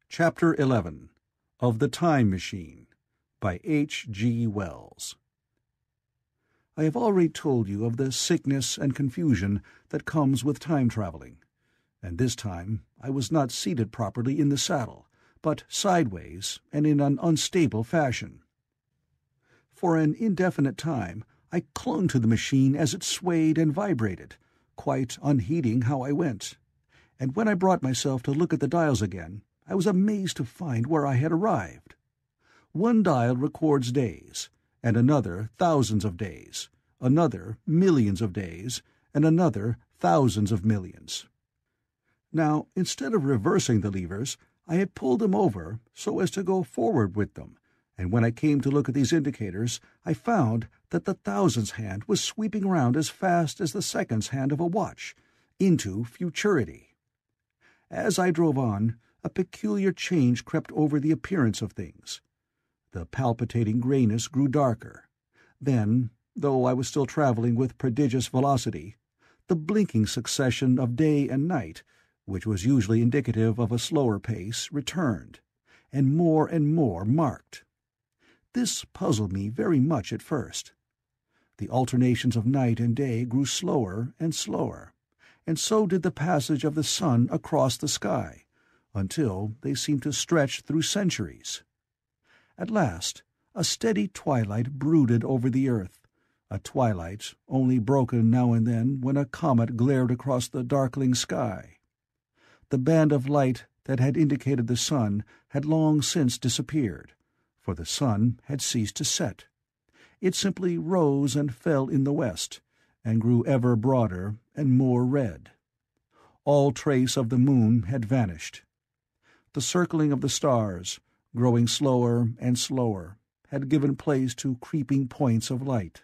Chapter 11 of The Time Machine by H. G. Wells. I have already told you of the sickness and confusion that comes with time traveling, and this time I was not seated properly in the saddle, but sideways and in an unstable fashion. For an indefinite time I clung to the machine as it swayed and vibrated, quite unheeding how I went, and when I brought myself to look at the dials again, I was amazed to find where I had arrived. One dial records days, and another thousands of days, another millions of days, and another thousands of millions. Now, instead of reversing the levers, I had pulled them over so as to go forward with them, and when I came to look at these indicators, I found that the thousands hand was sweeping round as fast as the seconds hand of a watch, into futurity. As I drove on, a peculiar change crept over the appearance of things. The palpitating grayness grew darker. Then, though I was still travelling with prodigious velocity, the blinking succession of day and night, which was usually indicative of a slower pace, returned, and more marked. This puzzled me very much at first. The alternations of night and day grew slower and slower, and so did the passage of the sun across the sky, until they seemed to stretch through centuries. At last, a steady twilight brooded over the earth, a twilight only broken now and then when a comet glared across the darkling sky. The band of light that had indicated the sun had long since disappeared, for the sun had ceased to set. It simply rose and fell in the west, and grew ever broader and more red. All trace of the moon had vanished. The circling of the stars, growing slower and slower, had given place to creeping points of light.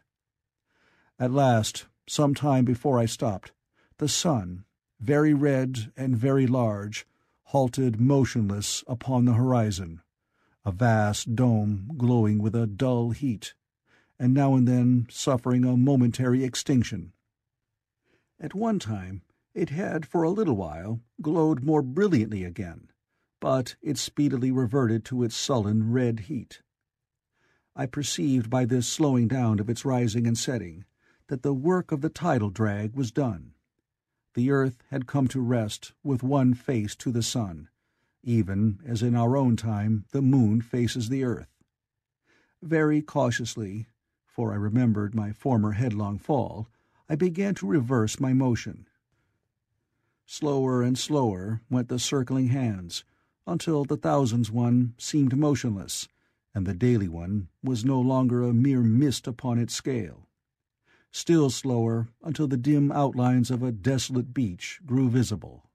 At last, some time before I stopped, the sun, very red and very large, halted motionless upon the horizon, a vast dome glowing with a dull heat, and now and then suffering a momentary extinction. At one time it had for a little while glowed more brilliantly again, but it speedily reverted to its sullen red heat. I perceived by this slowing down of its rising and setting that the work of the tidal drag was done. The earth had come to rest with one face to the sun, even as in our own time the moon faces the earth. Very cautiously, for I remembered my former headlong fall, I began to reverse my motion. Slower and slower went the circling hands, until the thousands one seemed motionless, and the daily one was no longer a mere mist upon its scale. Still slower until the dim outlines of a desolate beach grew visible.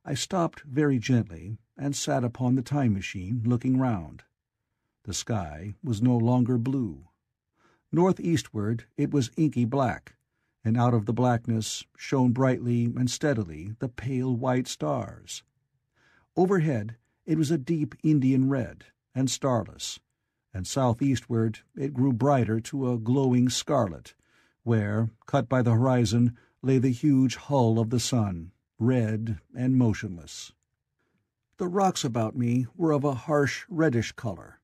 I stopped very gently and sat upon the time machine looking round. The sky was no longer blue. Northeastward it was inky black, and out of the blackness shone brightly and steadily the pale white stars. Overhead it was a deep Indian red, and starless, and southeastward it grew brighter to a glowing scarlet, where, cut by the horizon, lay the huge hull of the sun, red and motionless. The rocks about me were of a harsh reddish color,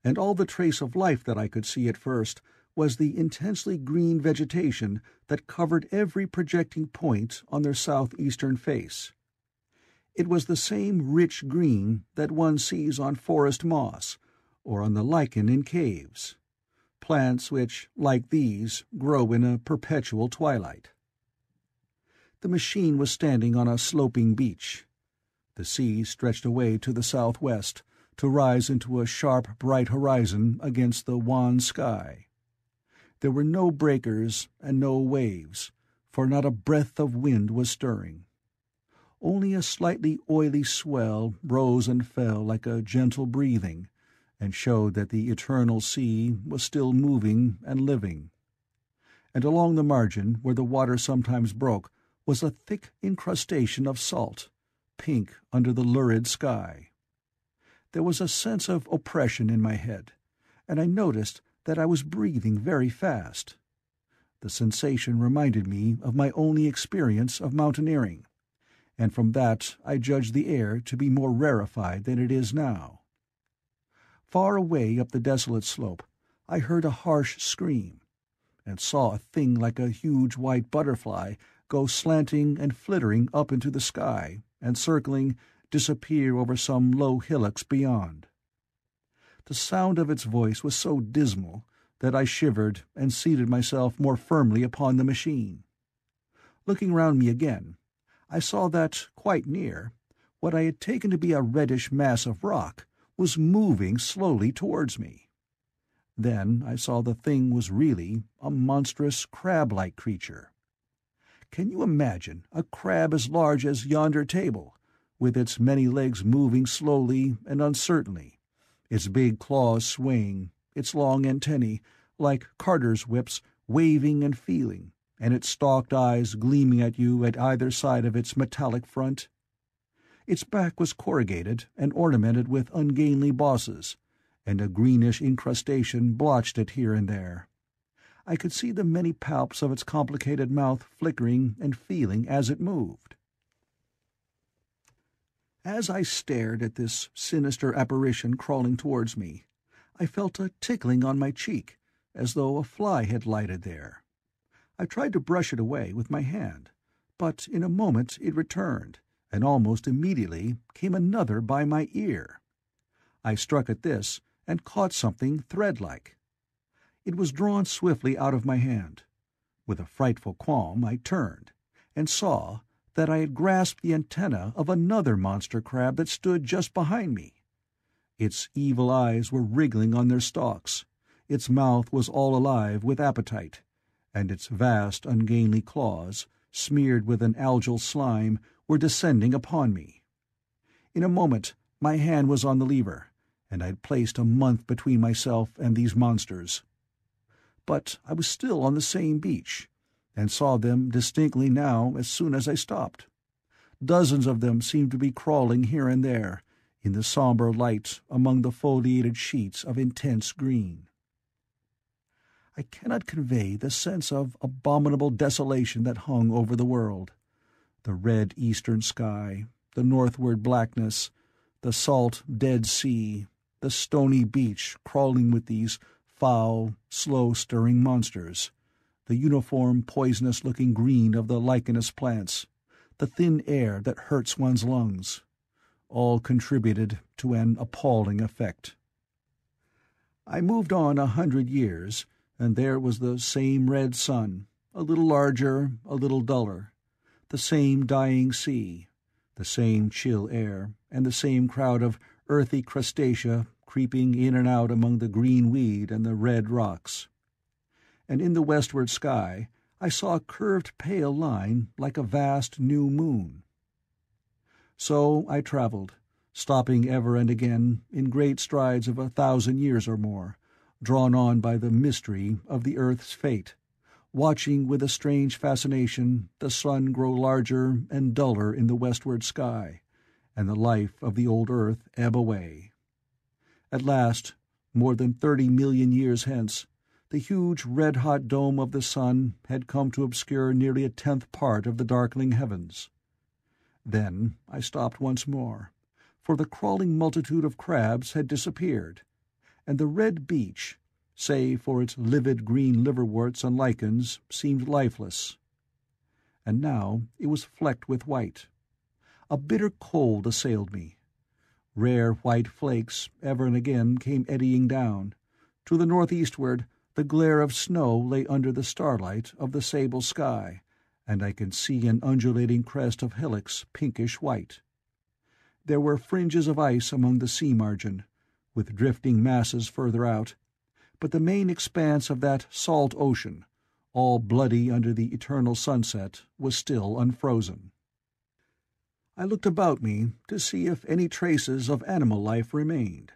and all the trace of life that I could see at first was the intensely green vegetation that covered every projecting point on their southeastern face. It was the same rich green that one sees on forest moss, or on the lichen in caves, plants which, like these, grow in a perpetual twilight. The machine was standing on a sloping beach. The sea stretched away to the southwest, to rise into a sharp bright horizon against the wan sky. There were no breakers and no waves, for not a breath of wind was stirring. Only a slightly oily swell rose and fell like a gentle breathing, and showed that the eternal sea was still moving and living. And along the margin, where the water sometimes broke, was a thick incrustation of salt, pink under the lurid sky. There was a sense of oppression in my head, and I noticed that I was breathing very fast. The sensation reminded me of my only experience of mountaineering, and from that I judged the air to be more rarefied than it is now. Far away up the desolate slope, I heard a harsh scream, and saw a thing like a huge white butterfly go slanting and flittering up into the sky, and circling, disappear over some low hillocks beyond. The sound of its voice was so dismal that I shivered and seated myself more firmly upon the machine. Looking round me again, I saw that, quite near, what I had taken to be a reddish mass of rock was moving slowly towards me. Then I saw the thing was really a monstrous crab-like creature. Can you imagine a crab as large as yonder table, with its many legs moving slowly and uncertainly, its big claws swaying, its long antennae, like carter's whips, waving and feeling, and its stalked eyes gleaming at you at either side of its metallic front? Its back was corrugated and ornamented with ungainly bosses, and a greenish incrustation blotched it here and there. I could see the many palps of its complicated mouth flickering and feeling as it moved. As I stared at this sinister apparition crawling towards me, I felt a tickling on my cheek, as though a fly had lighted there. I tried to brush it away with my hand, but in a moment it returned, and almost immediately came another by my ear. I struck at this, and caught something thread-like. It was drawn swiftly out of my hand. With a frightful qualm I turned, and saw that I had grasped the antenna of another monster crab that stood just behind me. Its evil eyes were wriggling on their stalks, its mouth was all alive with appetite, and its vast ungainly claws, smeared with an algal slime, were descending upon me. In a moment my hand was on the lever, and I had placed a month between myself and these monsters. But I was still on the same beach, and saw them distinctly now as soon as I stopped. Dozens of them seemed to be crawling here and there, in the sombre light among the foliated sheets of intense green. I cannot convey the sense of abominable desolation that hung over the world. The red eastern sky, the northward blackness, the salt dead sea, the stony beach crawling with these foul, slow-stirring monsters, the uniform poisonous-looking green of the lichenous plants, the thin air that hurts one's lungs, all contributed to an appalling effect. I moved on 100 years, and there was the same red sun, a little larger, a little duller, the same dying sea, the same chill air, and the same crowd of earthy crustacea creeping in and out among the green weed and the red rocks. And in the westward sky I saw a curved pale line like a vast new moon. So I travelled, stopping ever and again in great strides of 1,000 years or more, drawn on by the mystery of the earth's fate, watching with a strange fascination the sun grow larger and duller in the westward sky, and the life of the old earth ebb away. At last, more than 30 million years hence, the huge red-hot dome of the sun had come to obscure nearly 1/10 part of the darkling heavens. Then I stopped once more, for the crawling multitude of crabs had disappeared, and the red beach, save for its livid green liverworts and lichens, seemed lifeless. And now it was flecked with white. A bitter cold assailed me. Rare white flakes ever and again came eddying down. To the northeastward the glare of snow lay under the starlight of the sable sky, and I could see an undulating crest of hillocks pinkish white. There were fringes of ice among the sea margin, with drifting masses further out, but the main expanse of that salt ocean, all bloody under the eternal sunset, was still unfrozen. I looked about me to see if any traces of animal life remained.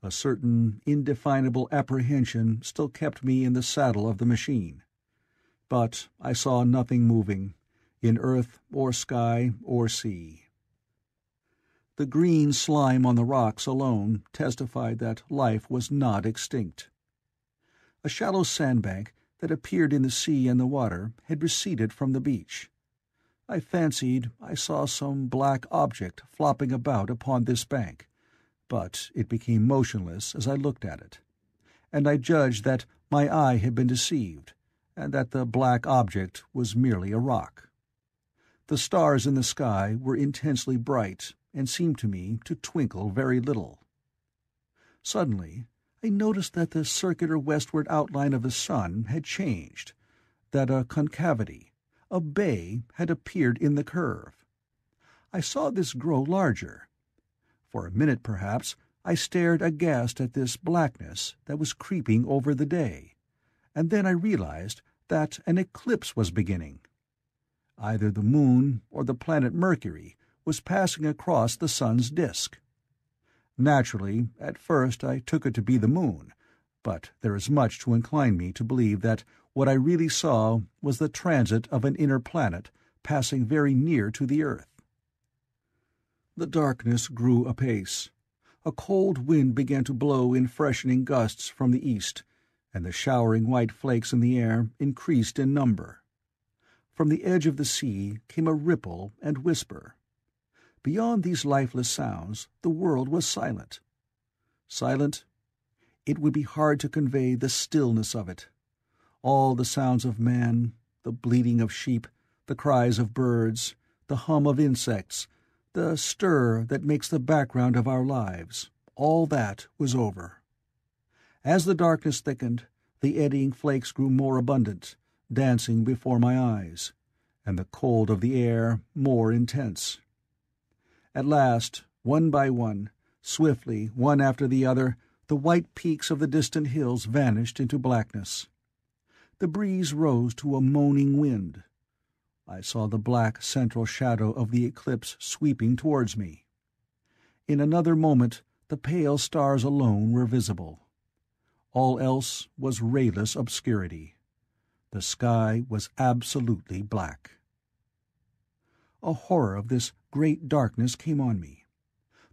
A certain indefinable apprehension still kept me in the saddle of the machine. But I saw nothing moving, in earth or sky or sea. The green slime on the rocks alone testified that life was not extinct. A shallow sandbank that appeared in the sea and the water had receded from the beach. I fancied I saw some black object flopping about upon this bank, but it became motionless as I looked at it, and I judged that my eye had been deceived, and that the black object was merely a rock. The stars in the sky were intensely bright, and seemed to me to twinkle very little. Suddenly, I noticed that the circular westward outline of the sun had changed, that a concavity, a bay, had appeared in the curve. I saw this grow larger. For a minute, perhaps, I stared aghast at this blackness that was creeping over the day, and then I realized that an eclipse was beginning. Either the moon or the planet Mercury was passing across the sun's disk. Naturally, at first I took it to be the moon, but there is much to incline me to believe that what I really saw was the transit of an inner planet passing very near to the earth. The darkness grew apace. A cold wind began to blow in freshening gusts from the east, and the showering white flakes in the air increased in number. From the edge of the sea came a ripple and whisper. Beyond these lifeless sounds the world was silent. Silent? It would be hard to convey the stillness of it. All the sounds of man, the bleating of sheep, the cries of birds, the hum of insects, the stir that makes the background of our lives, all that was over. As the darkness thickened, the eddying flakes grew more abundant, dancing before my eyes, and the cold of the air more intense. At last, one by one, swiftly, one after the other, the white peaks of the distant hills vanished into blackness. The breeze rose to a moaning wind. I saw the black central shadow of the eclipse sweeping towards me. In another moment the pale stars alone were visible. All else was rayless obscurity. The sky was absolutely black. A horror of this great darkness came on me.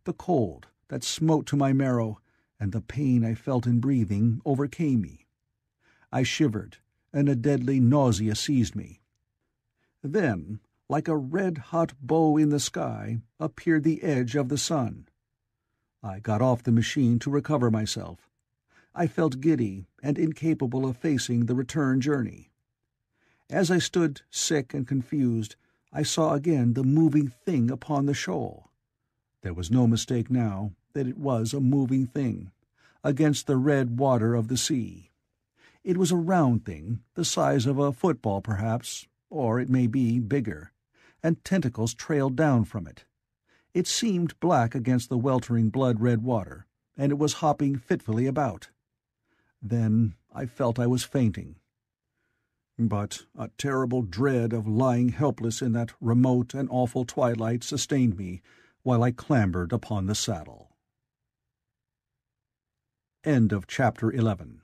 The cold that smote to my marrow, and the pain I felt in breathing, overcame me. I shivered, and a deadly nausea seized me. Then, like a red-hot bow in the sky, appeared the edge of the sun. I got off the machine to recover myself. I felt giddy and incapable of facing the return journey. As I stood sick and confused, I saw again the moving thing upon the shoal. There was no mistake now that it was a moving thing, against the red water of the sea. It was a round thing, the size of a football perhaps, or it may be bigger, and tentacles trailed down from it. It seemed black against the weltering blood-red water, and it was hopping fitfully about. Then I felt I was fainting. But a terrible dread of lying helpless in that remote and awful twilight sustained me while I clambered upon the saddle. End of Chapter 11.